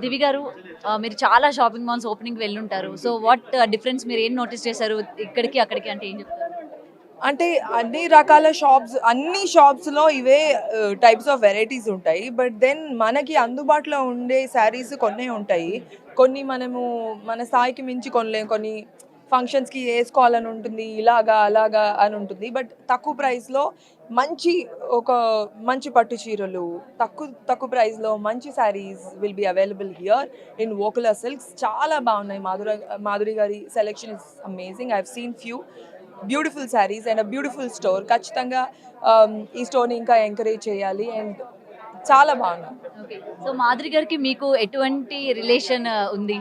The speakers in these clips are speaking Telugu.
దివి గారు, మీరు చాలా షాపింగ్ మాల్స్ ఓపెనింగ్ వెళ్ళుంటారు. సో వాట్ డిఫరెన్స్ మీరు ఏం నోటీస్ చేశారు ఇక్కడికి, అక్కడికి అంటే ఏం చెప్తారు? అంటే అన్ని రకాల షాప్స్ అన్ని షాప్స్‌లో ఇవే టైప్స్ ఆఫ్ వెరైటీస్ ఉంటాయి. బట్ దెన్ మనకి అందుబాటులో ఉండే శారీస్ కొన్నే ఉంటాయి. కొన్ని మనము మన స్థాయికి మించి కొనలేం. కొన్ని ఫంక్షన్స్‌కి ఏసుకోవాలని ఉంటుంది. ఇలాగా, అలాగా అని ఉంటుంది. బట్ తక్కువ ప్రైస్‌లో మంచి ఒక మంచి పట్టు చీరలు, తక్కువ ప్రైస్‌లో మంచి saris will be available here in Vokala Silks. చాలా బాగున్నాయి. మాధురి గారి selection is amazing. I have seen few beautiful sarees and beautiful store. ఖచ్చితంగా ఈ స్టోర్ని ఇంకా ఎంకరేజ్ చేయాలి అండ్ చాలా బాగున్నాయి. ఓకే. సో మాధురి గారికి మీకు ఎటువంటి రిలేషన్ ఉంది?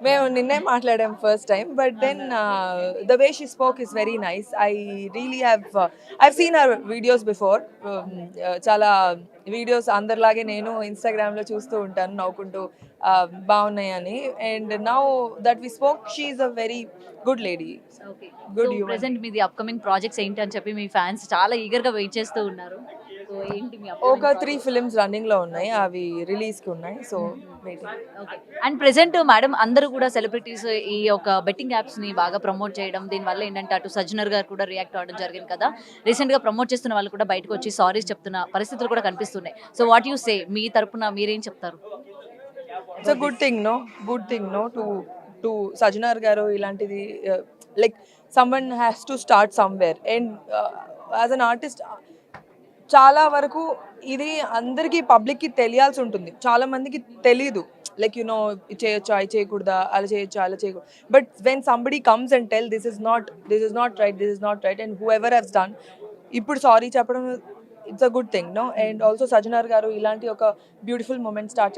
మేము నిన్నే మాట్లాడాం first time, but then the way she spoke is very nice. I really I've seen her videos before. చాలా వీడియోస్ అందరిలాగే నేను ఇన్స్టాగ్రామ్లో చూస్తూ ఉంటాను నవ్వుకుంటూ బాగున్నాయని. And now that we spoke, she is a very good lady, okay. So good human. Present మీది అప్‌కమింగ్ ప్రాజెక్ట్స్ ఏంటి అని చెప్పి మీ ఫ్యాన్స్ చాలా ఈగర్‌గా వెయిట్ చేస్తూ ఉన్నారు. సో ఏంటి మీ ఒక అప్‌కమింగ్ 3 ఫిలిమ్స్ రన్నింగ్లో ఉన్నాయి. అవి రిలీజ్కి ఉన్నాయి. So waiting. Okay. And present madam అందరూ కూడా సెలబ్రిటీస్ ఈ యొక్క బెట్టింగ్ యాప్స్‌ని బాగా ప్రమోట్ చేయడం, దీనివల్ల ఏంటంటే అటు సజ్జనర్ గారు కూడా రియాక్ట్ అవ్వడం జరిగింది కదా! రీసెంట్‌గా ప్రమోట్ చేస్తున్న వాళ్ళు కూడా బయటకు వచ్చి సారీస్ చెప్తున్న పరిస్థితులు కూడా కనిపిస్తున్నాయి. So what you say? మీ తరపున మీరేం చెప్తారు? It's a good thing, no good thing, no to Sajjanar గారు ఇలాంటిది like someone has to start somewhere. And as an artist చాలా వరకు ఇది అందరికీ పబ్లిక్కి తెలియాల్సి ఉంటుంది. చాలా మందికి తెలీదు. లైక్ ఇది చేయొచ్చా, ఇది చేయకూడదా, అలా చేయొచ్చా, అలా చేయకూడదు. But when somebody comes and tell this is not right and whoever has done, ఇప్పుడు సారీ చెప్పడం it's a good thing, no. And also Sajjanar గారు ఇలాంటి ఒక బ్యూటిఫుల్ మూమెంట్ స్టార్ట్